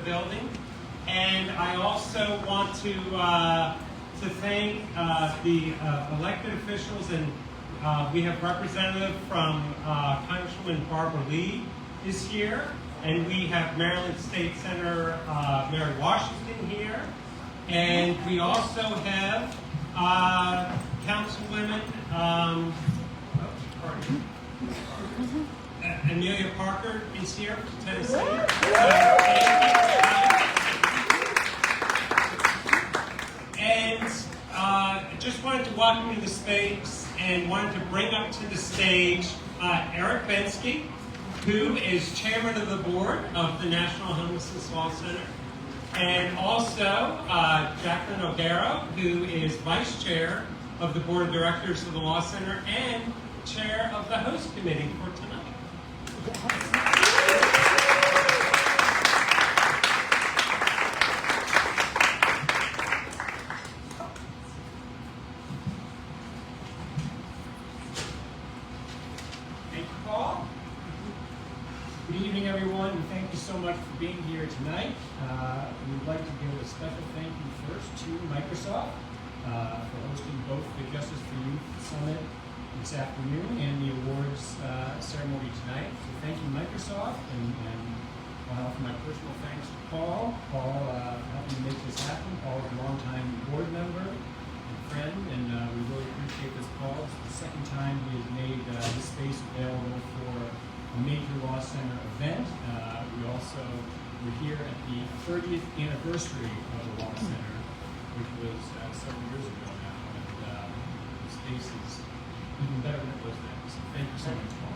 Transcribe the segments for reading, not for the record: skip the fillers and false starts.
building. And I also want to thank the elected officials, and we have representative from Congresswoman Barbara Lee is here, and we have Maryland State Senator Mary Washington here, and we also have Councilwoman Amelia Parker is here from Tennessee. And just wanted to welcome you to the space and wanted to bring up to the stage Eric Bensky, who is chairman of the board of the National Homelessness Law Center, and also Jacqueline O'Gara, who is vice chair of the board of directors of the Law Center and chair of the host committee for tonight. Good evening, everyone, and thank you so much for being here tonight. We'd like to give a special thank you first to Microsoft for hosting both the Justice for Youth Summit this afternoon and the awards ceremony tonight. So thank you, Microsoft, and I want to offer my personal thanks to Paul. Paul helping to make this happen. Paul is a longtime board member and friend, and we really appreciate this, Paul. It's the second time he has made this space available for a major law center event. We also were here at the 30th anniversary of the law center, which was several years ago now, and the space is even better than it was then. So thank you so much, Paul.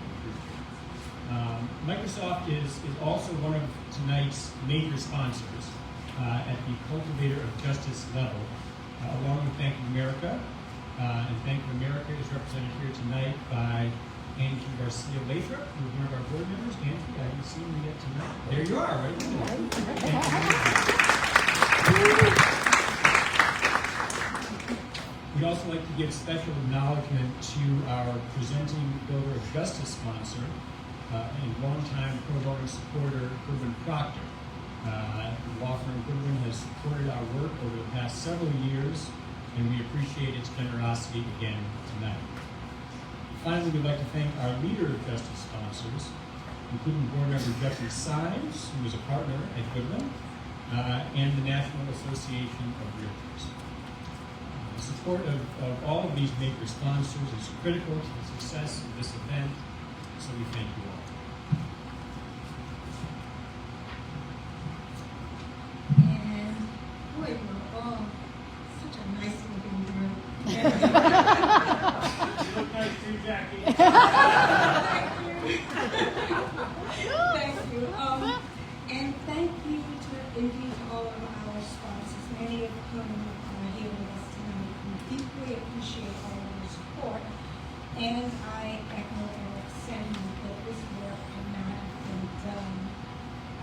Microsoft is also one of tonight's major sponsors at the Cultivator of Justice level, along with Bank of America. And Bank of America is represented here tonight by Angie Garcia Lathrop, who is one of our board members. Angie, I haven't seen you yet tonight. There you are, right there. We'd also like to give special acknowledgement to our presenting Builder of Justice sponsor and longtime pro bono supporter, Goodwin Proctor. The law firm Goodwin has supported our work over the past several years, and we appreciate its generosity again tonight. Finally, we'd like to thank our Leader of Justice sponsors, including Board Member Jeffrey Symes, who is a partner at Goodwin, and the National Association of Realtors. The support of all of these major sponsors is critical to the success of this event, so we thank you all. And boy, you're all such a nice looking group. Nice to Jackie. Thank you. Thank you. And thank you to indeed all of our sponsors, many of whom are here with us tonight. We deeply appreciate all of your support. And I echo Eric's sentiment that this work could not have been done.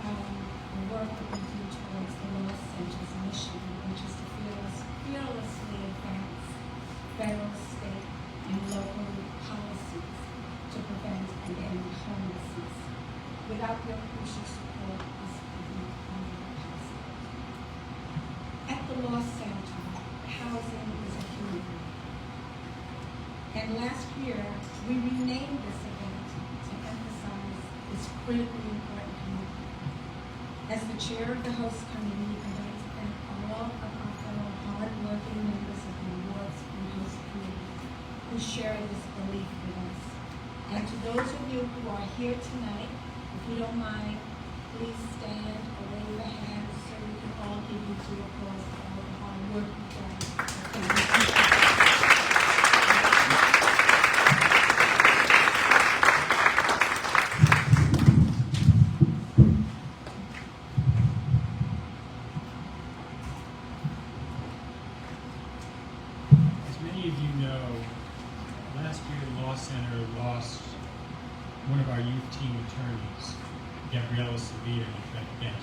The work that we do towards the Law Center's mission, which is to fearlessly advance federal, state, and local policies to prevent and end homelessness. Without your crucial support, this would not be possible. At the Law Center, housing is a human right. And last year, we renamed this event to emphasize this critically important commitment. As the chair of the host committee, I'd like to thank all of our fellow hard-working members of the awards and host committee who share this belief with us. And to those of you who are here tonight, if you don't mind, please stand or wave a hand so we can all give you due applause for all the hard work you've done. As many of you know, last year the Law Center lost one of our youth team attorneys, Gabriella Sevilla, in Trenton.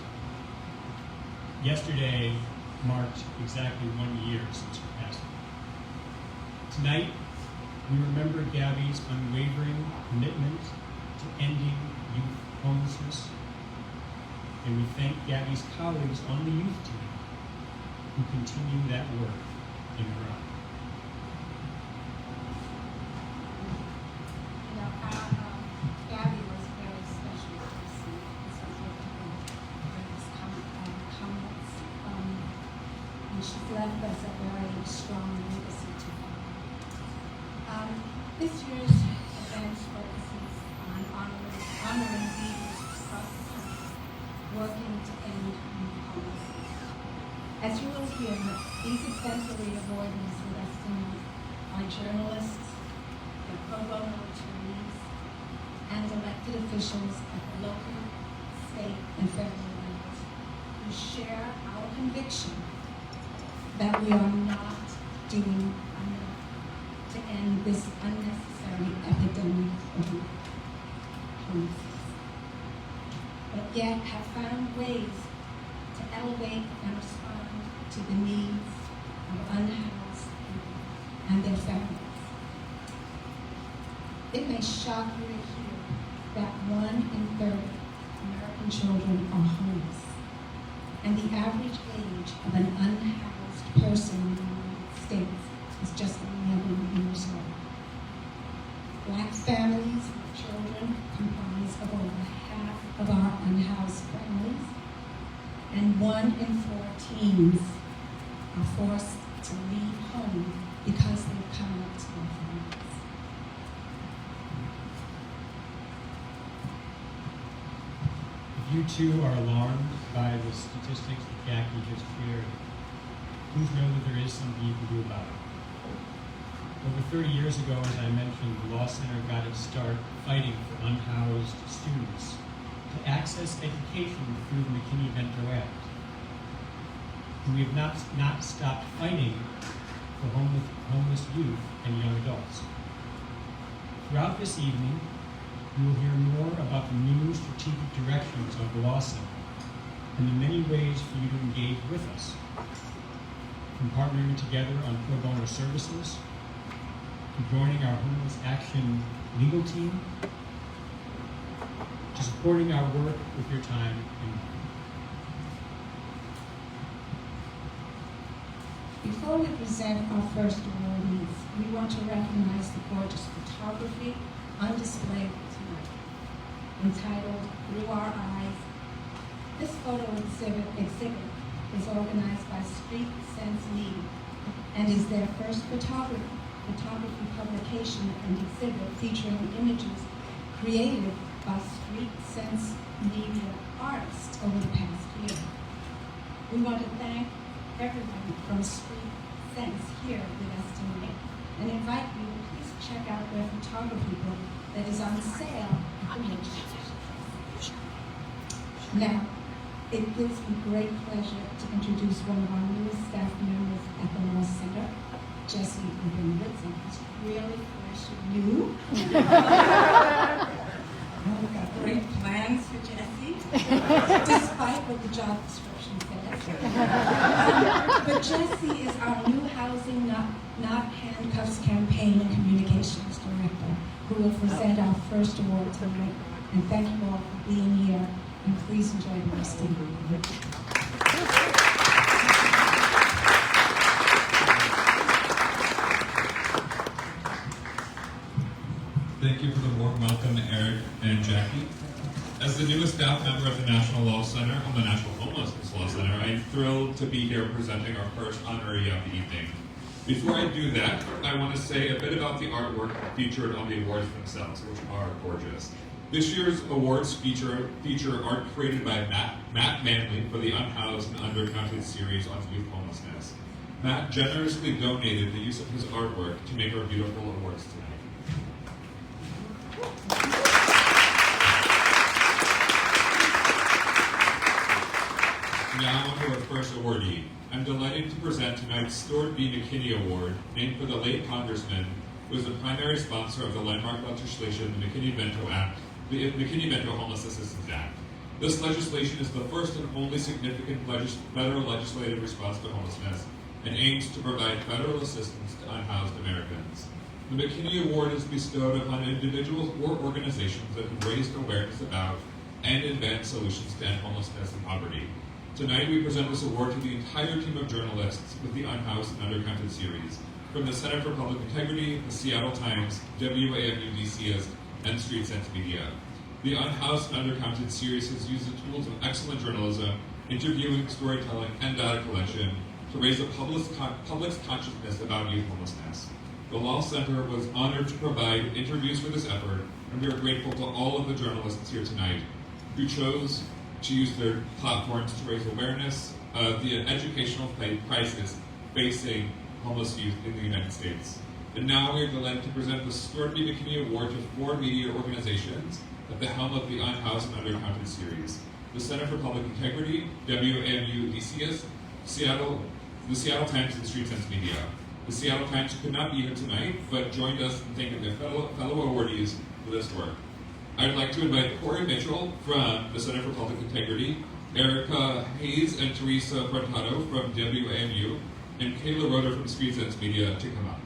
Yesterday marked exactly 1 year since her passing. Tonight, we remember Gabby's unwavering commitment to ending youth homelessness. and we thank Gabby's colleagues on the youth team who continue that work in her honor. Gabby was a very special person, so comments, and she's left us a very strong legacy to follow. This year's event focuses on honoring leaders across the country working to end homelessness. As you will hear, these exemplary awardees with us tonight are journalists, and pro bono attorneys, and elected officials at the local, state, and federal levels who share our conviction that we are not doing enough to end this unnecessary epidemic of homelessness, but yet have found ways to elevate and respond to the needs of unhoused people and their families. It may shock you to hear that 1 in 30 American children are homeless, and the average age of an unhoused person in the United States is just 11 years old. Black families with children comprise of over half of our unhoused families, and 1 in 4 teens are forced to leave home because they've come out to their families. If you too are alarmed by the statistics that Jackie just shared, please know that there is something you can do about it. Over 30 years ago, as I mentioned, the Law Center got its start fighting for unhoused students to access education through the McKinney Vento Awardee. And we have not stopped fighting for homeless youth and young adults. Throughout this evening, you will hear more about the new strategic directions of the Law Center and the many ways for you to engage with us, from partnering together on pro bono services, to joining our Homeless Action legal team, to supporting our work with your time and money. Before we present our first awardees, we want to recognize the gorgeous photography on display tonight, entitled Through Our Eyes. This photo exhibit is organized by Street Sense Media and is their first photography publication and exhibit featuring images created by Street Sense Media artists over the past year. We want to thank everyone from Street Sense here with us tonight and invite you to please check out their photography book that is on sale at the Legislature. Now, it gives me great pleasure to introduce one of our newest staff members at the Law Center, Jessie Ritson. It's really fresh and new. We've got great plans for Jessie, despite what the job description says. But Jessie is our new Housing Not Handcuffs Campaign and Communications Director, who will present our first award tonight. And thank you all for being here, and please enjoy the rest of the evening. Thank you for the warm welcome, Eric and Jackie. As the newest staff member of the National Law Center, on the National Homelessness Law Center, I'm thrilled to be here presenting our first honoree of the evening. Before I do that, I want to say a bit about the artwork featured on the awards themselves, which are gorgeous. This year's awards feature art created by Matt Manley for the Unhoused and Undercounted series on youth homelessness. Matt generously donated the use of his artwork to make our beautiful awards tonight. Now on to our first awardee. I'm delighted to present tonight's Stewart B. McKinney Award, named for the late Congressman, who was the primary sponsor of the landmark legislation, the McKinney Vento Act, the McKinney Vento Homeless Assistance Act. This legislation is the first and only significant federal legislative response to homelessness and aims to provide federal assistance to unhoused Americans. The McKinney Award is bestowed upon individuals or organizations that have raised awareness about and invent solutions to end homelessness and poverty. Tonight, we present this award to the entire team of journalists with the Unhoused Undercounted series, from the Center for Public Integrity, the Seattle Times, WAMU DCist, and Street Sense Media. The Unhoused Undercounted series has used the tools of excellent journalism, interviewing, storytelling, and data collection to raise the public's consciousness about youth homelessness. The Law Center was honored to provide interviews for this effort, and we are grateful to all of the journalists here tonight who chose to use their platforms to raise awareness of the educational crisis facing homeless youth in the United States. And now we are delighted to present the Stewart B McKinney Award to 4 media organizations at the helm of the Unhoused Undercounted series: the Center for Public Integrity, WAMU DCist, the Seattle Times, and Street Sense Media. The Seattle Times could not be here tonight, but joined us in thanking their fellow awardees for this work. I'd like to invite Corey Mitchell from the Center for Public Integrity, Erica Hayes and Teresa Furtado from WAMU, and Kayla Roeder from Street Sense Media to come up.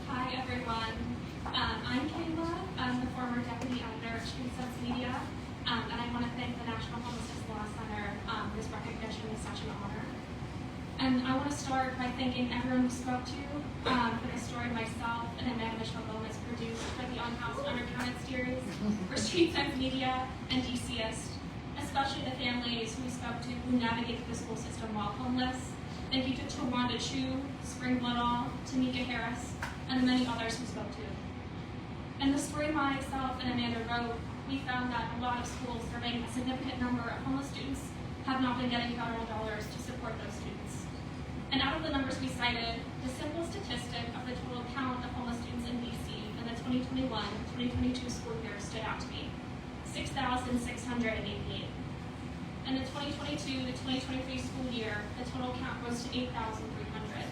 Hi everyone, I'm Kayla. I'm the former deputy editor at Street Sense Media, and I want to thank the National Homelessness Law Center. This recognition is such an honor. And I want to start by thanking everyone who spoke to for the story myself and Amanda Gomez produced for the Unhoused Undercounted series for Street Sense Media and DCist, especially the families who we spoke to who navigated the school system while homeless. Thank you to Tawanda Chu, Spring Bloodall, Tamika Harris, and the many others who spoke to. In the story myself and Amanda wrote, we found that a lot of schools serving a significant number of homeless students have not been getting federal dollars to support those students. And out of the numbers we cited, the simple statistic of the total count of homeless students in DC in the 2021-2022 school year stood out to me: 6,688. In the 2022 to 2023 school year, the total count rose to 8,300.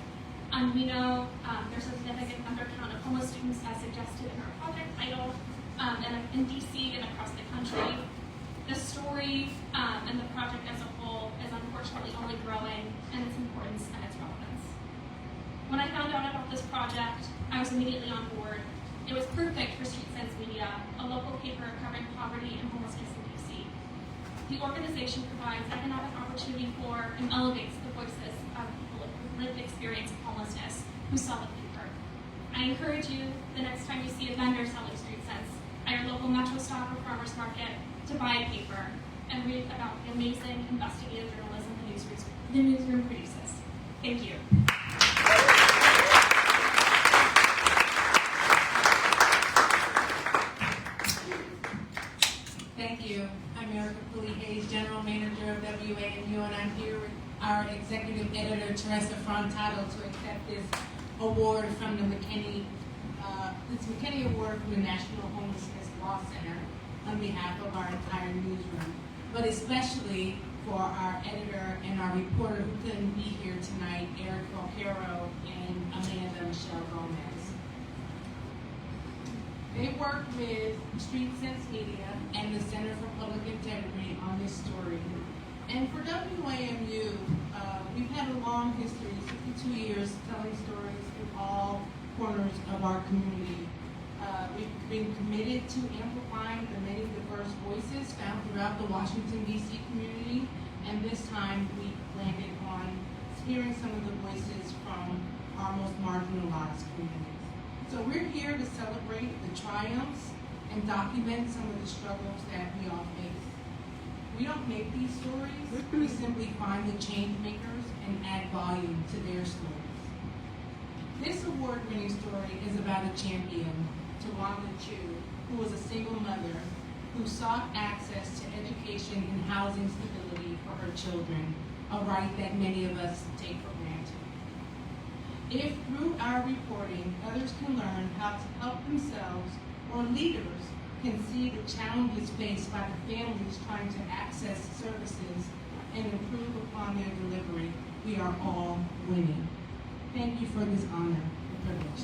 And we know there's a significant undercount of homeless students as suggested in our project title, and in DC and across the country. The story and the project as a whole is unfortunately only growing in its importance and its relevance. When I found out about this project, I was immediately on board. It was perfect for Street Sense Media, a local paper covering poverty and homelessness in DC. The organization provides economic opportunity for and elevates the voices of people with lived experience of homelessness who sell the paper. I encourage you, the next time you see a vendor selling Street Sense at your local Metro Stop or Farmers Market, to buy a paper and read about the amazing investigative journalism the newsroom produces. Thank you. Thank you. I'm Erica Hayes, General Manager of WAMU, and I'm here with our Executive Editor, Teresa Furtado, to accept this award from the McKinney Award from the National Homelessness Law Center on behalf of our entire newsroom, but especially for our editor and our reporter who couldn't be here tonight, Eric Volcaro and Amanda Gomez. They worked with Street Sense Media and the Center for Public Integrity on this story. And for WAMU, we've had a long history, 62 years, telling stories in all corners of our community. We've been committed to amplifying the many diverse voices found throughout the Washington, D.C. community, and this time we landed on hearing some of the voices from our most marginalized communities. So we're here to celebrate the triumphs and document some of the struggles that we all face. We don't make these stories, we simply find the change makers and add volume to their stories. This award-winning story is about a champion, Tawanda Chu, who was a single mother who sought access to education and housing stability for her children, a right that many of us take for granted. If through our reporting, others can learn how to help themselves, or leaders can see the challenges faced by the families trying to access services and improve upon their delivery, we are all winning. Thank you for this honor and privilege.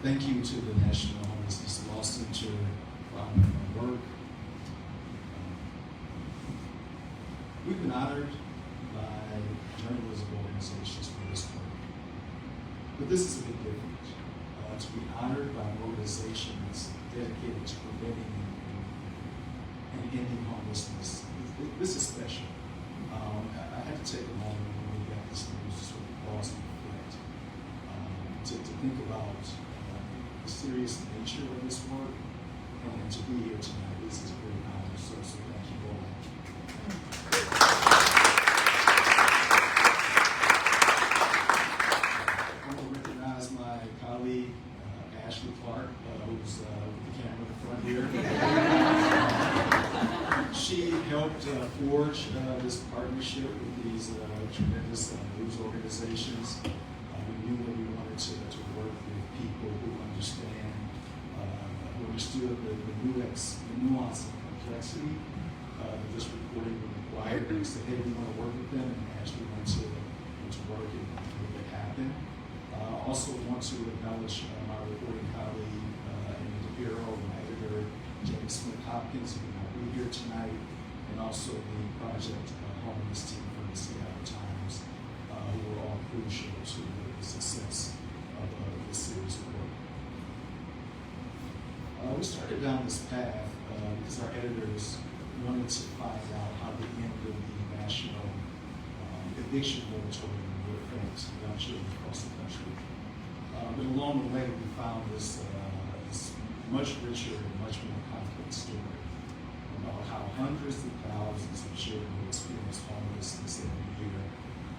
Thank you to the National Homelessness Law Center for honoring my work. We've been honored by journalism organizations for this work. But this is a bit different. To be honored by an organization that's dedicated to preventing and ending homelessness, this is special. I had to take a moment when we got this news to sort of pause and reflect, to think about the serious nature of this work, and to be here tonight. This is a great honor, so thank you all. I want to recognize my colleague, Ashley Clark, who's with the camera in front here. She helped forge this partnership with these tremendous news organizations. We knew that we wanted to work with people who understand, who understood the nuance and complexity that this reporting would require. We said, hey, we want to work with them, and Ashley went to work and make it happen. Also want to acknowledge my reporting colleague in the Bureau, my editor, Jamie Smith-Hopkins, who will not be here tonight, and also the project homeless team from the Seattle Times, who were all crucial to the success of this series of work. We started down this path because our editors wanted to find out how the end of the national eviction moratorium would affect young children across the country. But along the way, we found this much richer and much more complex story about how hundreds of thousands of children who experience homelessness every year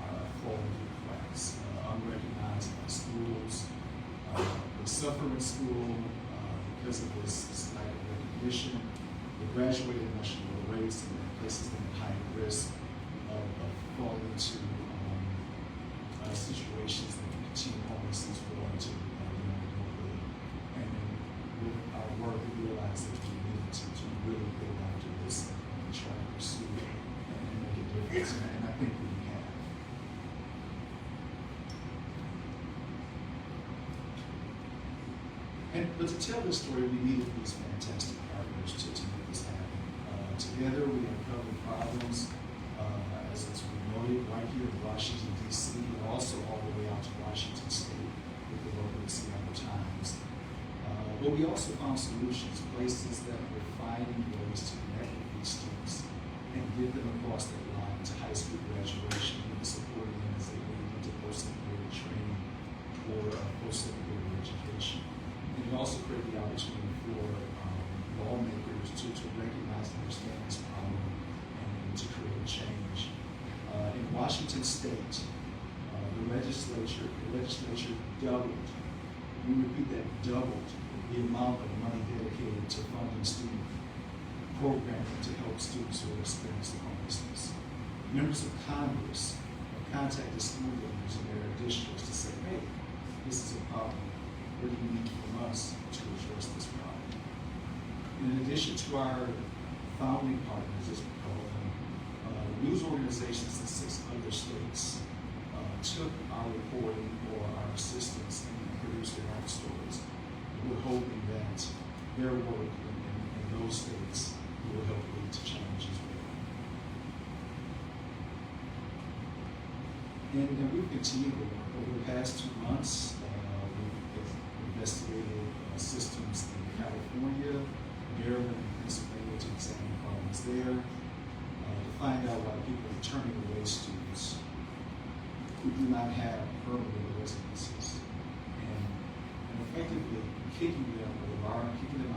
are falling through the cracks, unrecognized by schools. They suffer in school because of this lack of recognition. They graduate at much lower rates, and it places them at higher risk of falling into situations that can continue homelessness well into young adulthood. And with our work, we realized that we needed to really go after this and try to pursue it and make a difference. And I think we have. But to tell this story, we needed these fantastic partners to make this happen. Together, we uncovered problems, as it's noted right here in Washington, D.C., but also all the way out to Washington State with the local Seattle Times. But we also found solutions, places that were finding ways to connect with these students and get them across that line to high school graduation, and supporting them as they move into post-secondary training or post-secondary education. And it also created the opportunity for lawmakers to recognize and understand this problem and to create change. In Washington State, the legislature doubled, we repeat that, doubled the amount of money dedicated to funding student programming to help students who are experiencing homelessness. Members of Congress have contacted school leaders in their districts to say, hey, this is a problem. What do you need from us to address this problem? In addition to our founding partners, as we call them, news organizations in 6 other states took our reporting or our assistance and produced their own stories. We're hoping that their work in those states will help lead to change as well. And we've continued to work. Over the past 2 months, we've investigated systems in California, Maryland, and Pennsylvania to examine problems there, to find out why people are turning away students who do not have permanent residences, and effectively kicking them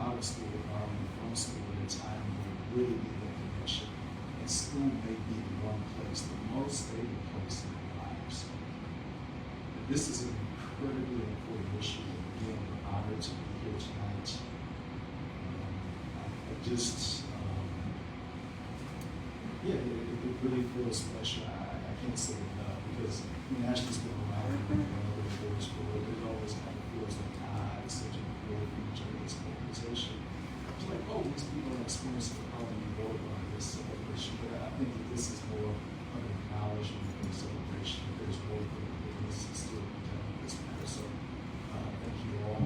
out of school or borrowing them from school at a time when they really need that connection. And school may be the one place, the most stable place in their lives. And this is an incredibly important issue. Again, we're honored to be here tonight. It really feels special. I can't say it enough because Ashley's been around and over the years, but it always kind of feels like, it's such a great journalist organization. It's like, these people are experiencing the problem you wrote on this celebration, but I think that this is more of an acknowledgement and a celebration that there's work that needs to still be done in this matter. So thank you all.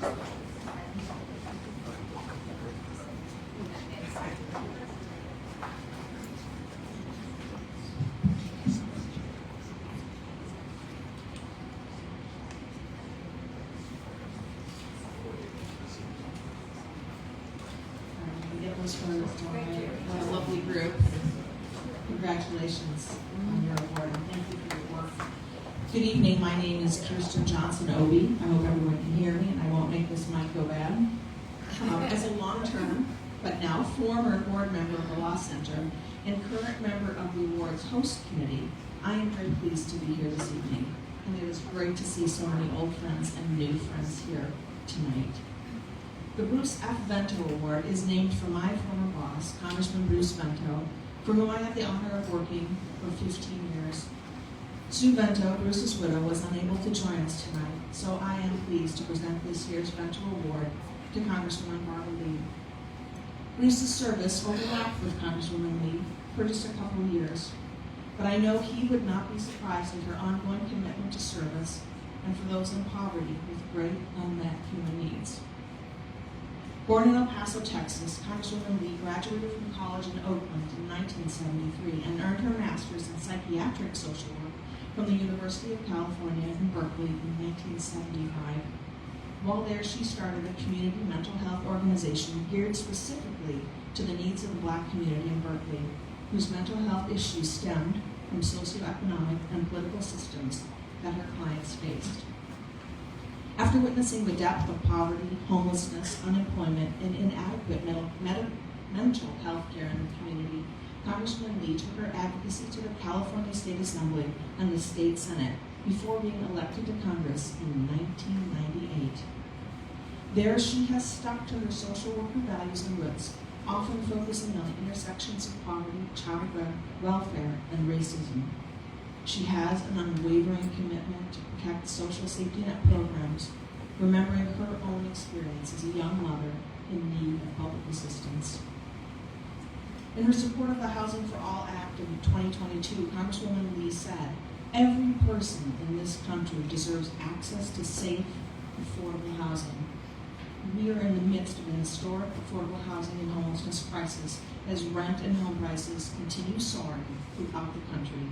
Get this one. What a lovely group. Congratulations on your award, and thank you for your work. Good evening. My name is Kirsten Johnson Obi. I hope everyone can hear me, and I won't make this mic go bad. As a long-term, but now former board member of the Law Center and current member of the awards host committee, I am very pleased to be here this evening, and it is great to see so many old friends and new friends here tonight. The Bruce F. Vento Award is named for my former boss, Congressman Bruce Vento, for whom I had the honor of working for 15 years. Sue Vento, Bruce's widow, was unable to join us tonight, so I am pleased to present this year's Vento Award to Congresswoman Barbara Lee. Bruce's service overlapped with Congresswoman Lee for just a couple of years, but I know he would not be surprised at her ongoing commitment to service and for those in poverty with great unmet human needs. Born in El Paso, Texas, Congresswoman Lee graduated from college in Oakland in 1973 and earned her master's in psychiatric social work from the University of California in Berkeley in 1975. While there, she started a community mental health organization geared specifically to the needs of the Black community in Berkeley, whose mental health issues stemmed from socioeconomic and political systems that her clients faced. After witnessing the depth of poverty, homelessness, unemployment, and inadequate mental health care in the community, Congresswoman Lee took her advocacy to the California State Assembly and the State Senate before being elected to Congress in 1998. There, she has stuck to her social worker values and roots, often focusing on the intersections of poverty, child welfare, and racism. She has an unwavering commitment to protect social safety net programs, remembering her own experience as a young mother in need of public assistance. In her support of the Housing for All Act in 2022, Congresswoman Lee said, "Every person in this country deserves access to safe, affordable housing." We are in the midst of an historic affordable housing and homelessness crisis as rent and home prices continue soaring throughout the country.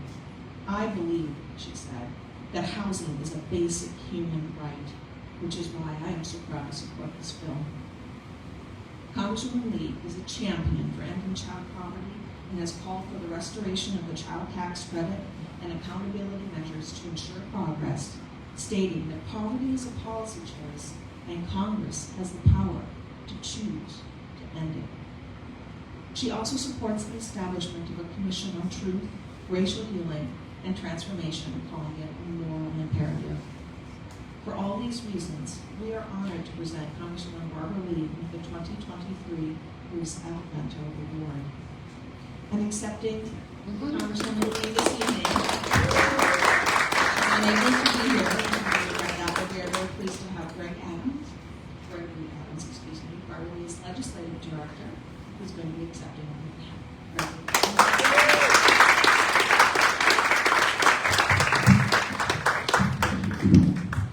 "I believe," she said, "that housing is a basic human right, which is why I am so proud to support this bill." Congresswoman Lee is a champion for ending child poverty and has called for the restoration of the child tax credit and accountability measures to ensure progress, stating that poverty is a policy choice and Congress has the power to choose to end it. She also supports the establishment of a commission on truth, racial healing, and transformation, calling it a moral imperative. For all these reasons, we are honored to present Congresswoman Barbara Lee with the 2023 Bruce F. Vento Award. And accepting Congresswoman Lee this evening, I'm able to be here right now, but we are very pleased to have Greg Adams, Barbara Lee's Legislative Director, who's going to be accepting on her behalf.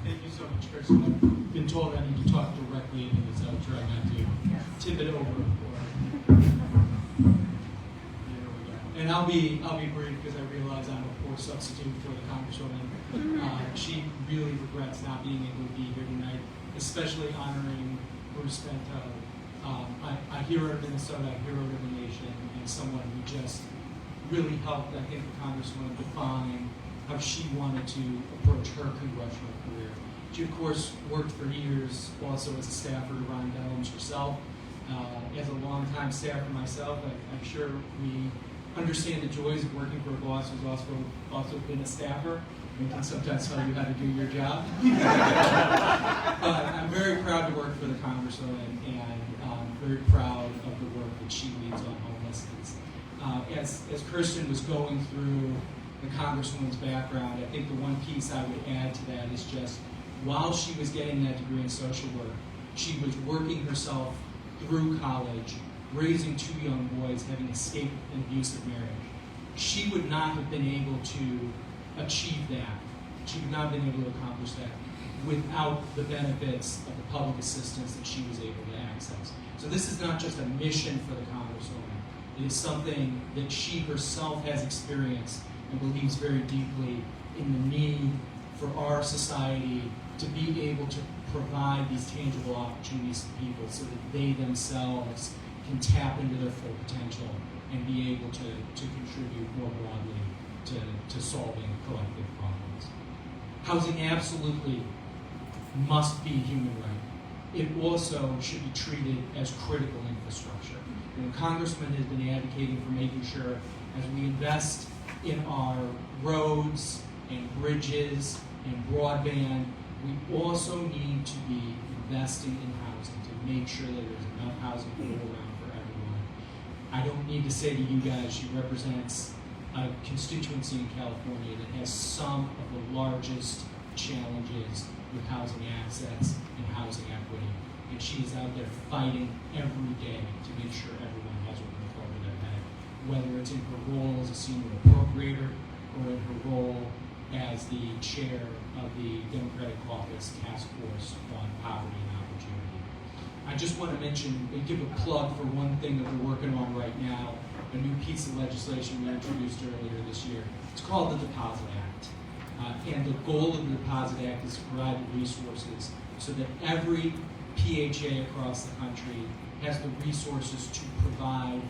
Thank you so much, Kirsten. I've been told I need to talk directly into this. I'll try not to tip it over. And I'll be brief because I realize I'm a poor substitute for the Congresswoman. She really regrets not being able to be here tonight, especially honoring Bruce Vento, a hero of Minnesota, a hero of the nation, and someone who just really helped, I think, the Congresswoman define how she wanted to approach her congressional career. She, of course, worked for years also as a staffer to Ron Dellums herself. As a longtime staffer myself, I'm sure we understand the joys of working for a boss who's also been a staffer and can sometimes tell you how to do your job. But I'm very proud to work for the Congresswoman and very proud of the work that she leads on homelessness. As Kirsten was going through the Congresswoman's background, I think the one piece I would add to that is just while she was getting that degree in social work, she was working herself through college, raising two young boys, having escaped an abusive marriage. She would not have been able to achieve that. She would not have been able to accomplish that without the benefits of the public assistance that she was able to access. So this is not just a mission for the Congresswoman. It is something that she herself has experienced and believes very deeply in the need for our society to be able to provide these tangible opportunities to people so that they themselves can tap into their full potential and be able to contribute more broadly to solving collective problems. Housing absolutely must be a human right. It also should be treated as critical infrastructure. And the Congressman has been advocating for making sure as we invest in our roads and bridges and broadband, we also need to be investing in housing to make sure that there's enough housing to go around for everyone. I don't need to say to you guys, she represents a constituency in California that has some of the largest challenges with housing access and housing equity. And she is out there fighting every day to make sure everyone has a roof over their head, whether it's in her role as a senior appropriator or in her role as the chair of the Democratic Caucus Task Force on Poverty and Opportunity. I just want to mention and give a plug for one thing that we're working on right now, a new piece of legislation we introduced earlier this year. It's called the Deposit Act. And the goal of the Deposit Act is to provide the resources so that every PHA across the country has the resources to provide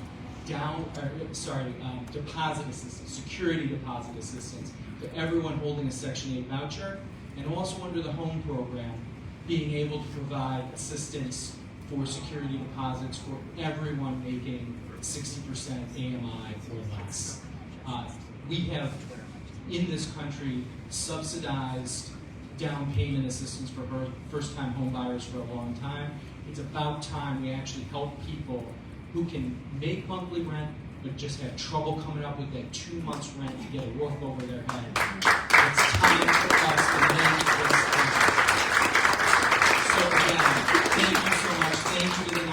deposit assistance, security deposit assistance to everyone holding a Section 8 voucher, and also under the HOME program, being able to provide assistance for security deposits for everyone making 60% AMI or less. We have, in this country, subsidized down payment assistance for first-time home buyers for a long time. It's about time we actually help people who can make monthly rent but just have trouble coming up with that 2 months rent to get a roof over their head. It's time for us to make this happen. So again, thank you so much. Thank you to the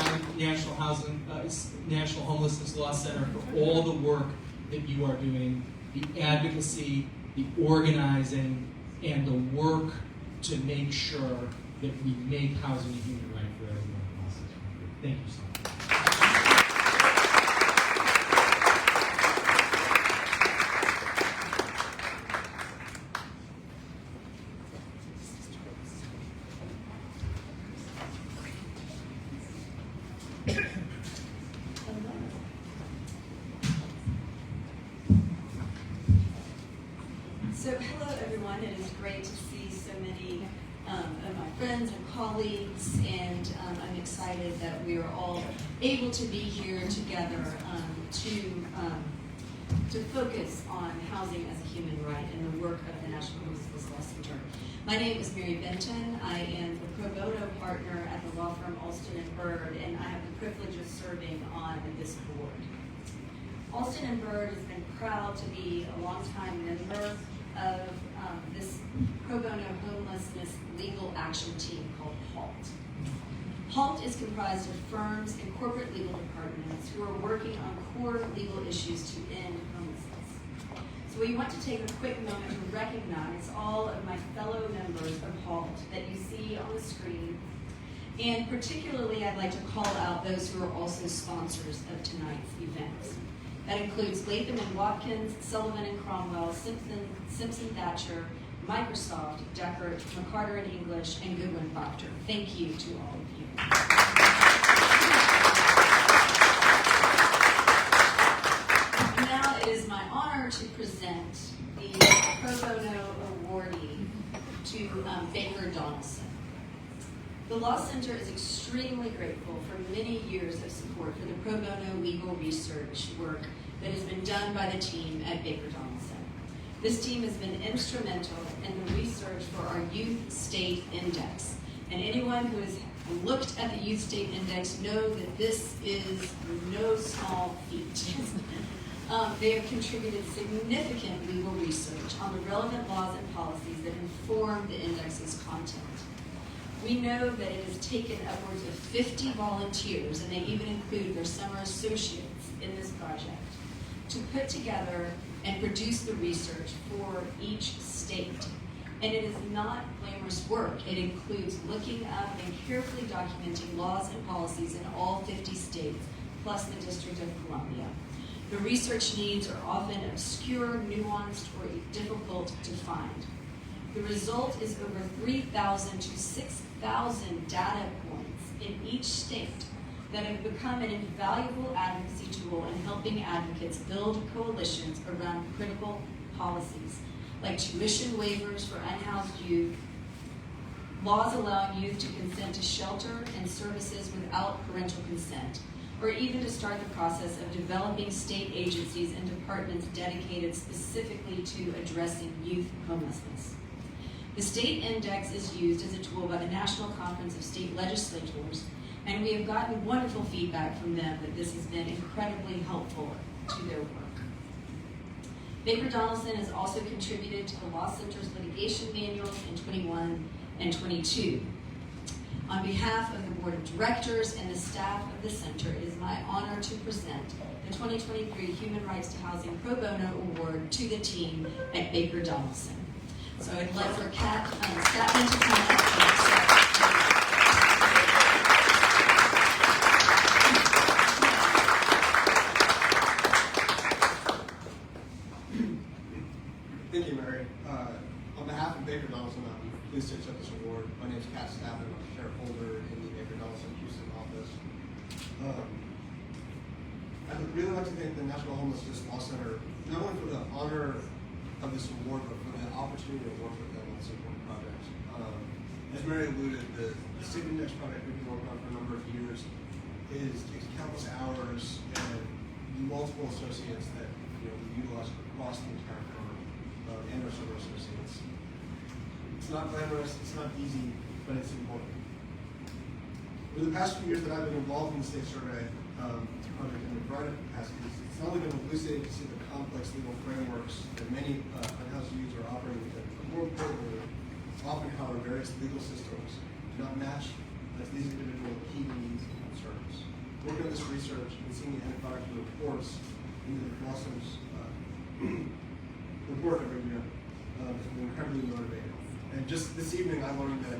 National Homelessness Law Center for all the work that you are doing, the advocacy, the organizing, and the work to make sure that we make housing a human right for everyone across this country. Thank you so much. So hello everyone, it is great to see so many of my friends and colleagues, and I'm excited that we are all able to be here together to focus on housing as a human right and the work of the National Homelessness Law Center. My name is Mary Benton. I am the pro bono partner at the law firm Alston & Bird, and I have the privilege of serving on this board. Alston & Bird has been proud to be a longtime member of this pro bono homelessness legal action team called HALT. HALT is comprised of firms and corporate legal departments who are working on core legal issues to end homelessness. So we want to take a quick moment to recognize all of my fellow members of HALT that you see on the screen, and particularly I'd like to call out those who are also sponsors of tonight's event. That includes Latham & Watkins, Sullivan & Cromwell, Simpson Thatcher, Microsoft, Deckert, McCarter & English, and Goodwin Procter. Thank you to all of you. Now it is my honor to present the Pro Bono Awardee to Baker Donelson. The Law Center is extremely grateful for many years of support for the pro bono legal research work that has been done by the team at Baker Donelson. This team has been instrumental in the research for our Youth State Index. And anyone who has looked at the Youth State Index know that this is no small feat. They have contributed significant legal research on the relevant laws and policies that inform the index's content. We know that it has taken upwards of 50 volunteers, and they even include their summer associates in this project, to put together and produce the research for each state. And it is not glamorous work. It includes looking up and carefully documenting laws and policies in all 50 states, plus the District of Columbia. The research needs are often obscure, nuanced, or difficult to find. The result is over 3,000 to 6,000 data points in each state that have become an invaluable advocacy tool in helping advocates build coalitions around critical policies, like tuition waivers for unhoused youth, laws allowing youth to consent to shelter and services without parental consent, or even to start the process of developing state agencies and departments dedicated specifically to addressing youth homelessness. The state index is used as a tool by the National Conference of State Legislators, and we have gotten wonderful feedback from them that this has been incredibly helpful to their work. Baker Donelson has also contributed to the Law Center's litigation manuals in 21 and 22. On behalf of the Board of Directors and the staff of the Center, it is my honor to present the 2023 Human Rights to Housing Pro Bono Award to the team at Baker Donelson. So I'd like for Kat Statman to come up and accept. Thank you, Mary. On behalf of Baker Donelson, I'm pleased to accept this award. My name is Kat Statman. I'm a shareholder in the Baker Donelson Houston office. I'd really like to thank the National Homelessness Law Center, not only for the honor of this award, but for the opportunity to work with them on this important project. As Mary alluded, the State Index project we've been working on for a number of years takes countless hours and multiple associates that we utilize across the entire firm and our server associates. It's not glamorous, it's not easy, but it's important. Over the past few years that I've been involved in the state survey project in a variety of capacities, it's not only been elucidating to see the complex legal frameworks that many unhoused youths are operating within, but more importantly, often how our various legal systems do not match these individual key needs and concerns. Working on this research and seeing the end product of the reports in the Law Center's report every year has been incredibly motivating. And just this evening, I learned that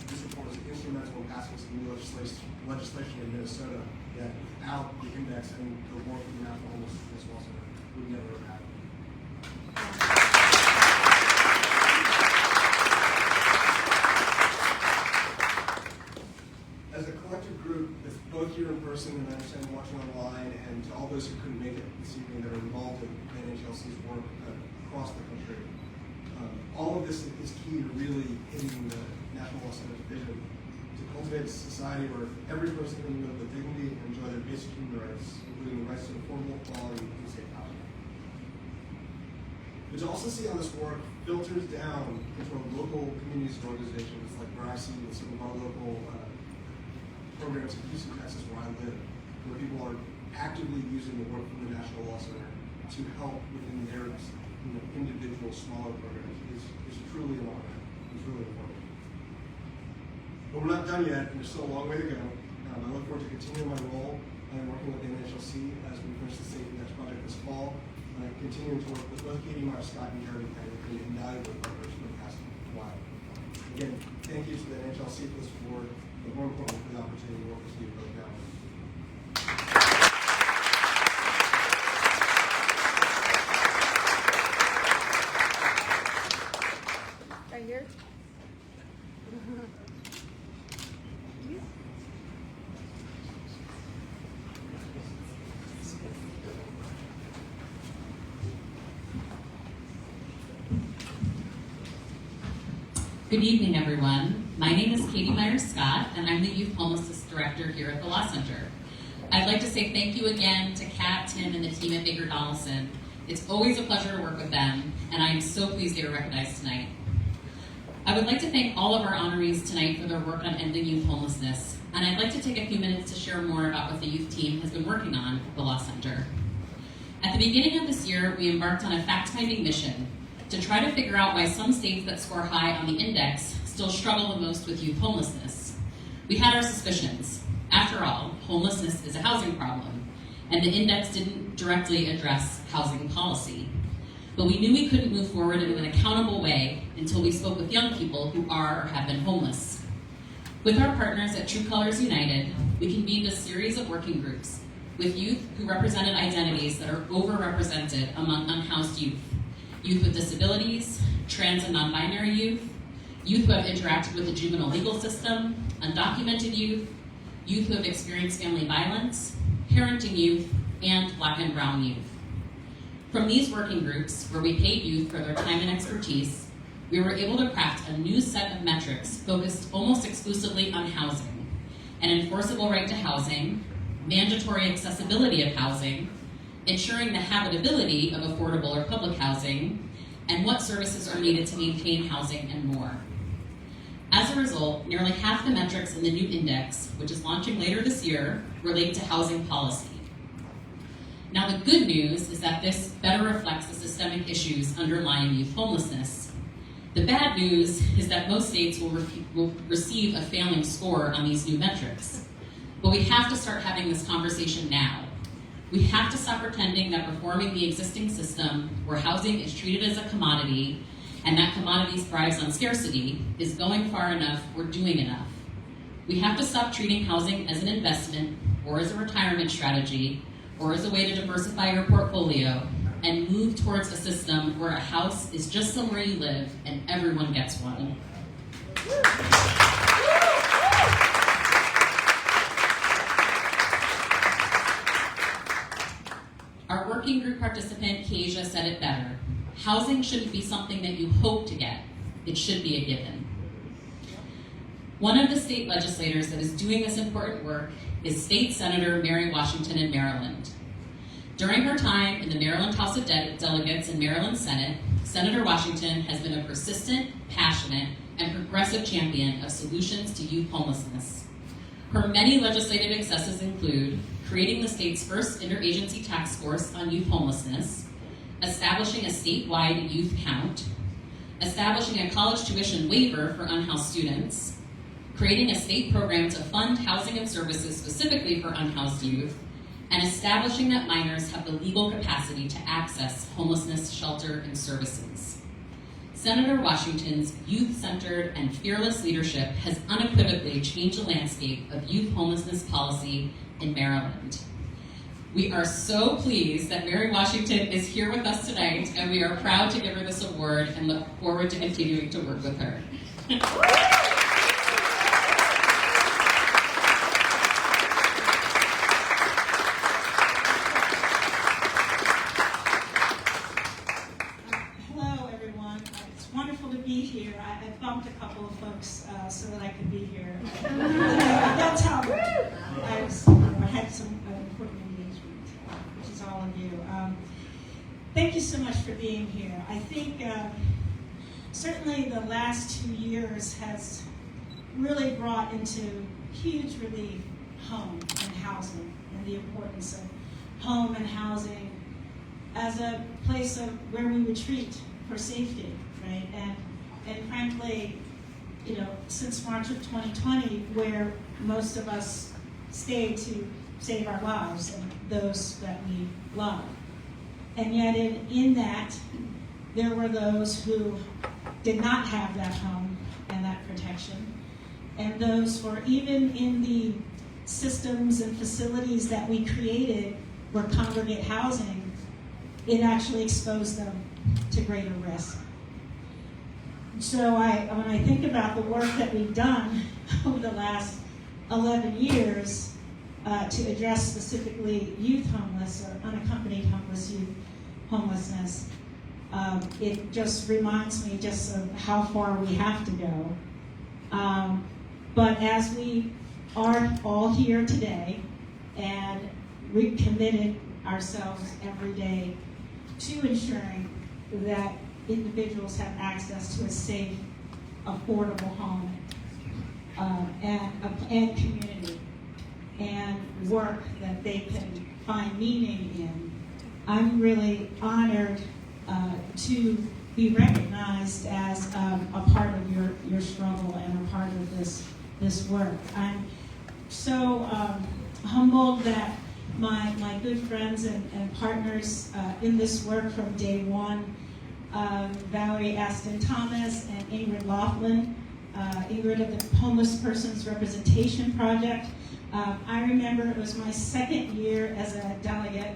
this report was instrumental in passing some new legislation in Minnesota that without the index and the work of the National Homelessness Law Center would never have happened. As a collective group, that's both here in person and I understand watching online, and to all those who couldn't make it this evening that are involved in NHLC's work across the country, all of this is key to really hitting the National Law Center's vision to cultivate a society where every person can live with dignity and enjoy their basic human rights, including the rights to affordable, quality, and safe housing. But to also see how this work filters down into our local communities and organizations, like where I see with some of our local programs in Houston, Texas, where I live, where people are actively using the work from the National Law Center to help within their individual smaller programs is truly an honor. It's really important. But we're not done yet, and there's still a long way to go. I look forward to continuing my role and working with the NHLC as we finish the State Index project this fall, and continuing to work with both Katie Meyer Scott and Jeremy Payne, who've been invaluable partners for the past while. Again, thank you to the NHLC for this award, but more importantly, for the opportunity to work with you both now. Right here. Good evening, everyone. My name is Katie Meyer Scott, and I'm the Youth Homelessness Director here at the Law Center. I'd like to say thank you again to Kat, Tim, and the team at Baker Donelson. It's always a pleasure to work with them, and I am so pleased they are recognized tonight. I would like to thank all of our honorees tonight for their work on ending youth homelessness, and I'd like to take a few minutes to share more about what the youth team has been working on at the Law Center. At the beginning of this year, we embarked on a fact-finding mission to try to figure out why some states that score high on the index still struggle the most with youth homelessness. We had our suspicions. After all, homelessness is a housing problem, and the index didn't directly address housing policy. but we knew we couldn't move forward in an accountable way until we spoke with young people who are or have been homeless. With our partners at True Colors United, we convened a series of working groups with youth who represented identities that are overrepresented among unhoused youth. Youth with disabilities, trans and non-binary youth, youth who have interacted with the juvenile legal system, undocumented youth, youth who have experienced family violence, parenting youth, and Black and brown youth. From these working groups, where we paid youth for their time and expertise, we were able to craft a new set of metrics focused almost exclusively on housing, an enforceable right to housing, mandatory accessibility of housing, ensuring the habitability of affordable or public housing, and what services are needed to maintain housing and more. As a result, nearly half the metrics in the new index, which is launching later this year, relate to housing policy. Now, the good news is that this better reflects the systemic issues underlying youth homelessness. The bad news is that most states will receive a failing score on these new metrics. But we have to start having this conversation now. We have to stop pretending that reforming the existing system, where housing is treated as a commodity and that commodity thrives on scarcity, is going far enough or doing enough. We have to stop treating housing as an investment or as a retirement strategy or as a way to diversify your portfolio and move towards a system where a house is just somewhere you live and everyone gets one. Our working group participant, Kasia, said it better. Housing shouldn't be something that you hope to get. It should be a given. One of the state legislators that is doing this important work is State Senator Mary Washington in Maryland. During her time in the Maryland House of Delegates and Maryland Senate, Senator Washington has been a persistent, passionate, and progressive champion of solutions to youth homelessness. Her many legislative successes include creating the state's first interagency task force on youth homelessness, establishing a statewide youth count, establishing a college tuition waiver for unhoused students, creating a state program to fund housing and services specifically for unhoused youth, and establishing that minors have the legal capacity to access homelessness shelter and services. Senator Washington's youth-centered and fearless leadership has unequivocally changed the landscape of youth homelessness policy in Maryland. We are so pleased that Mary Washington is here with us tonight, and we are proud to give her this award and look forward to continuing to work with her. Hello, everyone. It's wonderful to be here. I bumped a couple of folks so that I could be here. That's how I had some important engagement, which is all of you. Thank you so much for being here. I think certainly the last 2 years has really brought into huge relief home and housing and the importance of home and housing as a place of where we retreat for safety, right? And frankly, since March of 2020, where most of us stayed to save our lives and those that we love. And yet in that, there were those who did not have that home and that protection. And those who are even in the systems and facilities that we created were congregate housing, it actually exposed them to greater risk. So when I think about the work that we've done over the last 11 years to address specifically youth homeless or unaccompanied homeless youth homelessness, it just reminds me just of how far we have to go. But as we are all here today and recommitted ourselves every day to ensuring that individuals have access to a safe, affordable home and community and work that they can find meaning in. I'm really honored to be recognized as a part of your struggle and a part of this work. I'm so humbled that my good friends and partners in this work from day one Valerie Aston Thomas, and Ingrid Laughlin. Ingrid of the Homeless Persons Representation Project. I remember it was my second year as a delegate,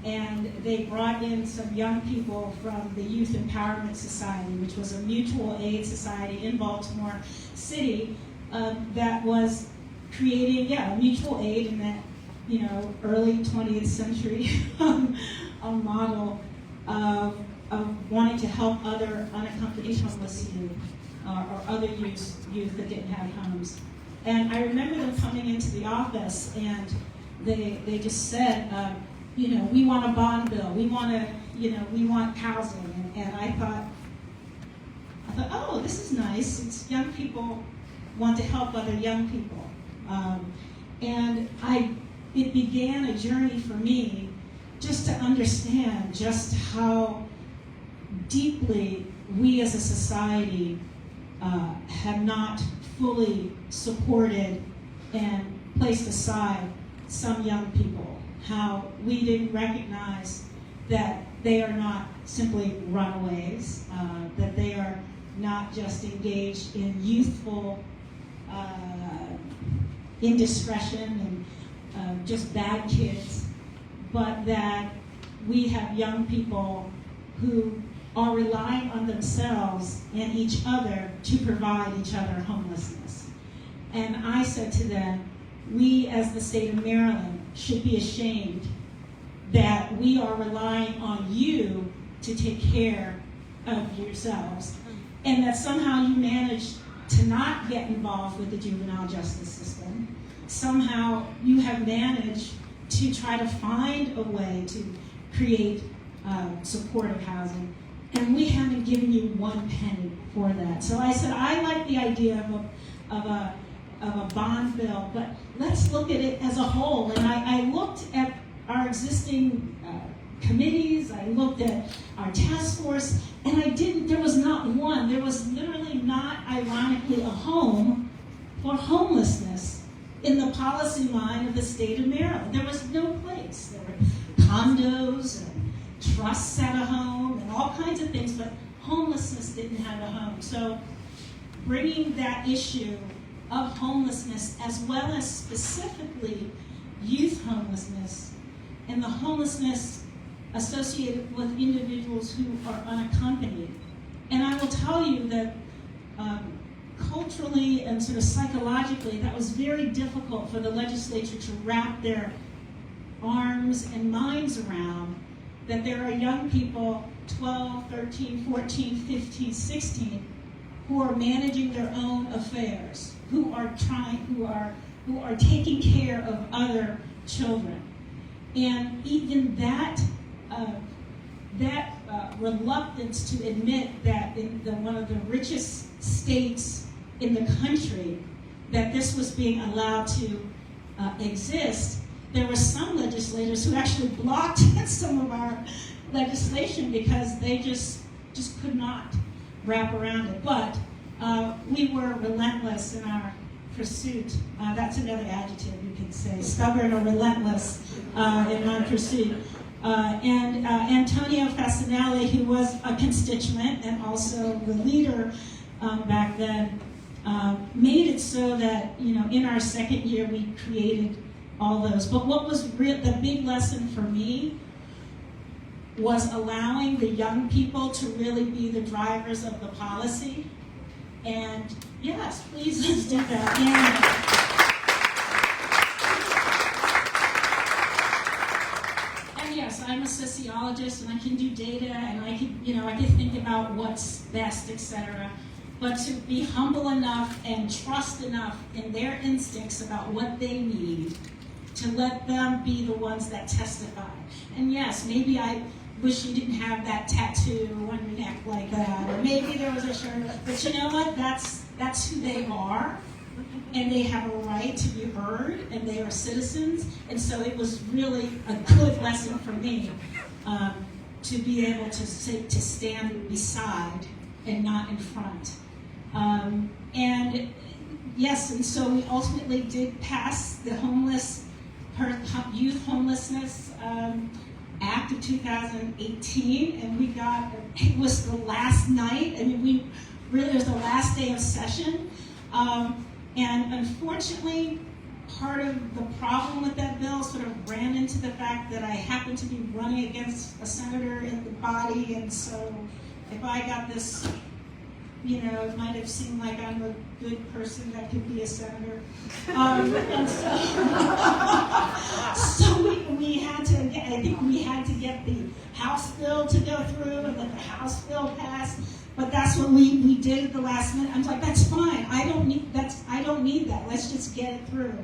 and they brought in some young people from the Youth Empowerment Society, which was a mutual aid society in Baltimore City that was creating, mutual aid in that, early 20th century a model of wanting to help other unaccompanied homeless youth or other youth that didn't have homes. And I remember them coming into the office, and they just said, we want a bond bill. We want housing. And I thought, oh, this is nice. It's young people want to help other young people. And it began a journey for me just to understand just how deeply we as a society have not fully supported and placed aside some young people. How we didn't recognize that they are not simply runaways, that they are not just engaged in youthful indiscretion and just bad kids, but that we have young people who are relying on themselves and each other to provide each other homelessness. And I said to them, we as the state of Maryland should be ashamed that we are relying on you to take care of yourselves, and that somehow you managed to not get involved with the juvenile justice system. Somehow you have managed to try to find a way to create supportive housing, and we haven't given you one penny for that. So I said, I like the idea of a bond bill, but let's look at it as a whole. And I looked at our existing committees, I looked at our task force, and there was not one, there was literally not, ironically, a home for homelessness in the policy line of the state of Maryland. There was no place. There were condos and trusts had a home and all kinds of things, but homelessness didn't have a home. So bringing that issue of homelessness, as well as specifically youth homelessness and the homelessness associated with individuals who are unaccompanied. And I will tell you that culturally and sort of psychologically, that was very difficult for the legislature to wrap their arms and minds around, that there are young people, 12, 13, 14, 15, 16, who are managing their own affairs, who are taking care of other children. And even that reluctance to admit that in one of the richest states in the country, that this was being allowed to exist, there were some legislators who actually blocked some of our legislation because they just could not wrap around it. But we were relentless in our pursuit. That's another adjective you can say, stubborn or relentless in my pursuit. And Antonio Fasanelli, who was a constituent and also the leader back then, made it so that, in our second year we created all those. But what was the big lesson for me was allowing the young people to really be the drivers of the policy. And yes, please let's do that. And yes, I'm a sociologist and I can do data and I can think about what's best, etc. But to be humble enough and trust enough in their instincts about what they need, to let them be the ones that testify. And yes, maybe I wish you didn't have that tattoo on your neck like that, or maybe there was a shirt, but you know what, that's who they are, and they have a right to be heard, and they are citizens, and so it was really a good lesson for me to be able to stand beside and not in front. And yes, and so we ultimately did pass the youth homelessness Act of 2018, and it was the last night. I mean, it was the last day of session. And unfortunately, part of the problem with that bill sort of ran into the fact that I happened to be running against a senator in the body, and so if I got this, it might have seemed like I'm a good person that could be a senator. And so we had to, I think we had to get the House bill to go through and let the House bill pass. But that's what we did at the last minute. I'm like, that's fine. I don't need that. Let's just get it through.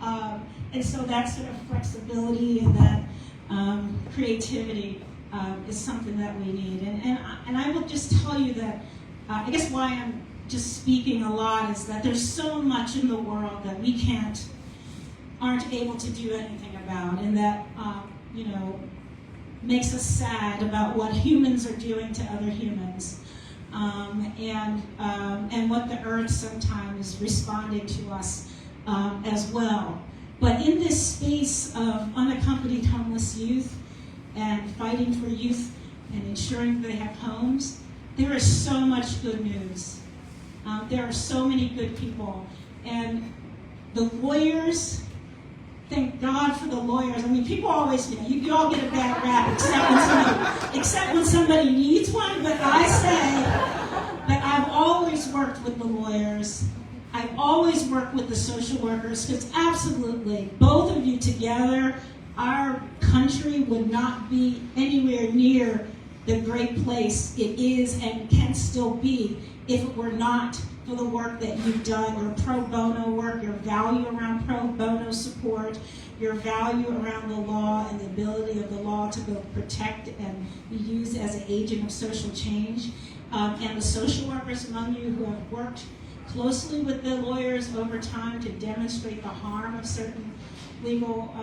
And so that sort of flexibility and that creativity is something that we need. And I will just tell you that I guess why I'm just speaking a lot is that there's so much in the world that we aren't able to do anything about, and that makes us sad about what humans are doing to other humans. And what the earth sometimes is responding to us as well. But in this space of unaccompanied homeless youth and fighting for youth and ensuring they have homes, there is so much good news. There are so many good people. And the lawyers, thank God for the lawyers. I mean, people always, you all get a bad rap except when somebody needs one, but I say that I've always worked with the lawyers. I've always worked with the social workers, because absolutely, both of you together, our country would not be anywhere near the great place it is and can still be if it were not for the work that you've done, your pro bono work, your value around pro bono support, your value around the law and the ability of the law to both protect and be used as an agent of social change. And the social workers among you who have worked closely with the lawyers over time to demonstrate the harm of certain legal,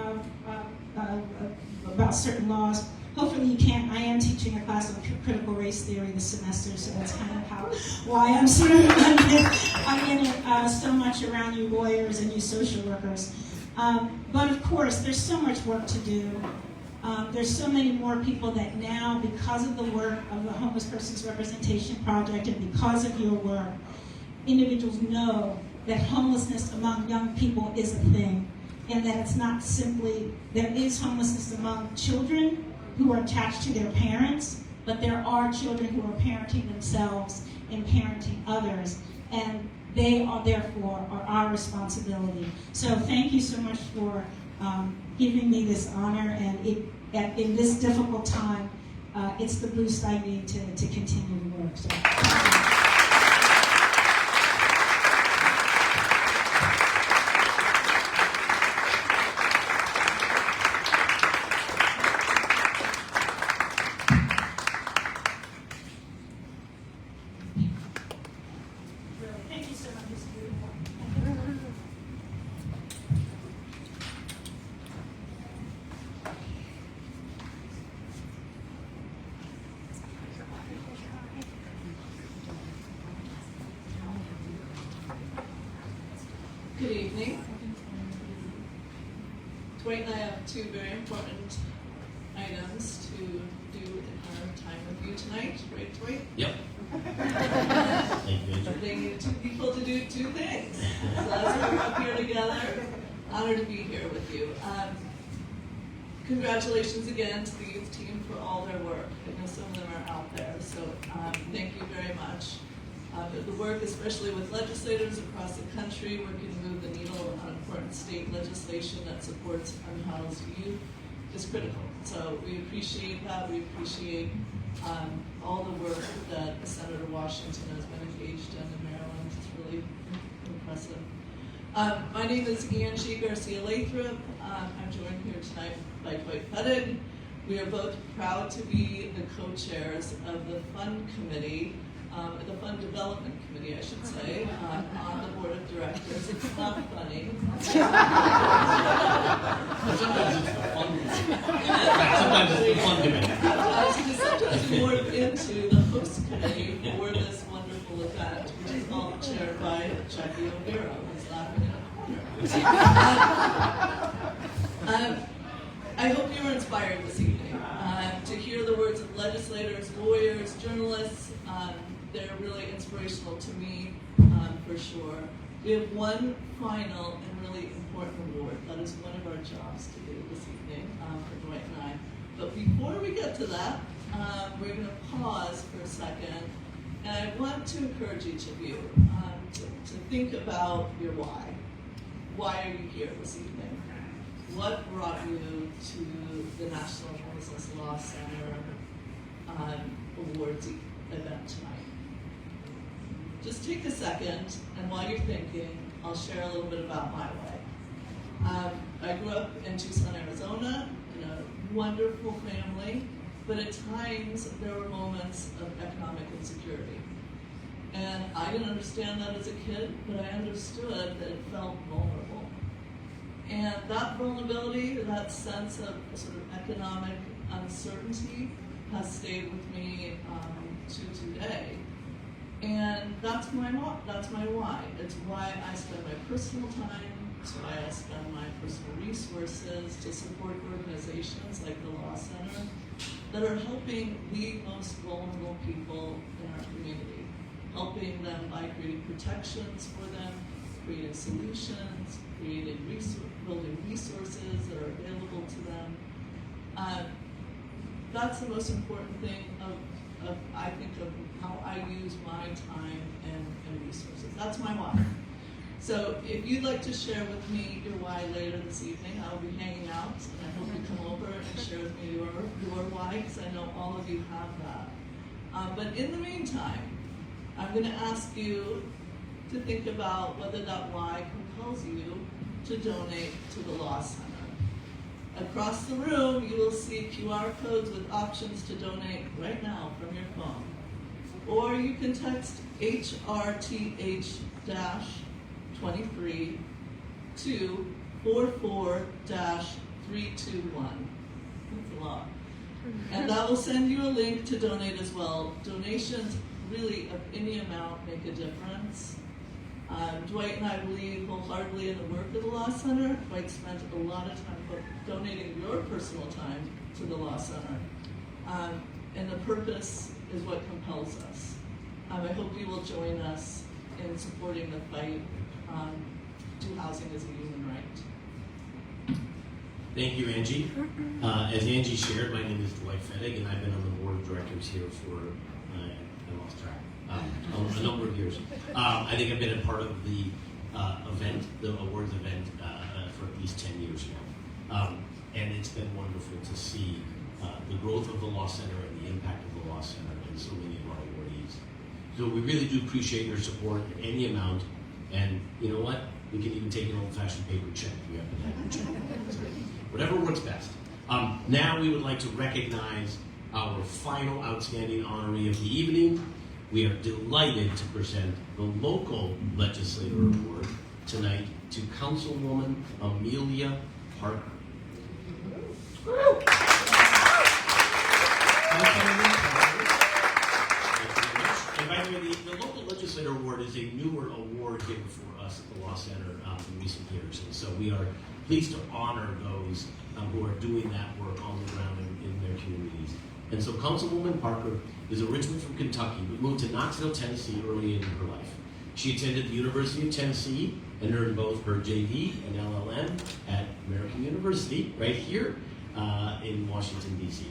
about certain laws. Hopefully you can't. I am teaching a class on critical race theory this semester, so that's kind of why I'm sort of I'm in it so much around you lawyers and you social workers. But of course, there's so much work to do. There's so many more people that now, because of the work of the Homeless Persons Representation Project and because of your work, individuals know that homelessness among young people is a thing, and that it's not simply, there is homelessness among children who are attached to their parents, but there are children who are parenting themselves and parenting others, and they are therefore our responsibility. So thank you so much for giving me this honor, and in this difficult time, it's the boost I need to continue to work. So. Good evening. Dwight and I have two very important items to do in our time with you tonight. Right, Dwight? Yep. They need two people to do two things. So that's why we're up here together. Honored to be here with you. Congratulations again to the youth team for all their work. I know some of them are out there, so thank you very much. The work, especially with legislators across the country, working to move the needle on important state legislation that supports unhoused youth, is critical. So we appreciate that. We appreciate all the work that Senator Washington has been engaged in Maryland. It's really impressive. My name is Angie Garcia-Lathrop. I'm joined here tonight by Dwight Pettig. We are both proud to be the co-chairs of the Fund Committee, the Fund Development Committee, I should say, on the Board of Directors. It's not funny. Sometimes it's the fun. Sometimes it's the fun committee. Sometimes we morph into the host committee for this wonderful event, which is all chaired by Jackie O'Hara, who's laughing in a corner. I hope you were inspired this evening. to hear the words of legislators, lawyers, journalists, they're really inspirational to me, for sure. We have one final and really important award. That is one of our jobs to do this evening for Dwight and I. But before we get to that, we're going to pause for a second. And I want to encourage each of you to think about your why. Why are you here this evening? What brought you to the National Homelessness Law Center Awards event tonight? Just take a second, and while you're thinking, I'll share a little bit about my way. I grew up in Tucson, Arizona, in a wonderful family, but at times there were moments of economic insecurity. And I didn't understand that as a kid, but I understood that it felt vulnerable. And that vulnerability, that sense of sort of economic uncertainty has stayed with me to today. And that's my why. It's why I spend my personal time, it's why I spend my personal resources to support organizations like the Law Center that are helping the most vulnerable people in our community, helping them by creating protections for them, creating solutions, building resources that are available to them. That's the most important thing I think of how I use my time and resources. That's my why. So if you'd like to share with me your why later this evening, I'll be hanging out, and I hope you come over and share with me your why, because I know all of you have that. But in the meantime, I'm going to ask you to think about whether that why compels you to donate to the Law Center. Across the room, you will see QR codes with options to donate right now from your phone. Or you can text HRTH-23 to 44-321. That's a lot. And that will send you a link to donate as well. Donations really of any amount make a difference. Dwight and I believe wholeheartedly in the work of the Law Center. Dwight spent a lot of time donating your personal time to the Law Center. And the purpose is what compels us. I hope you will join us in supporting the fight to housing as a human right. Thank you, Angie. As Angie shared, my name is Dwight Fettig, and I've been on the board of directors here for, I lost track, a number of years. I think I've been a part of the event, the awards event, for at least 10 years now. And it's been wonderful to see the growth of the Law Center and the impact of the Law Center and so many of our awardees. So we really do appreciate your support in any amount. And you know what? We can even take an old-fashioned paper check if you happen to have a check. So whatever works best. Now we would like to recognize our final outstanding honoree of the evening. We are delighted to present the local Legislator Award tonight to Councilwoman Amelia Parker. And by the way, the local Legislator Award is a newer award given for us at the Law Center in recent years. And so we are pleased to honor those who are doing that work on the ground in their communities. And so Councilwoman Parker is originally from Kentucky, but moved to Knoxville, Tennessee early in her life. She attended the University of Tennessee and earned both her JD and LLM at American University, right here in Washington, D.C.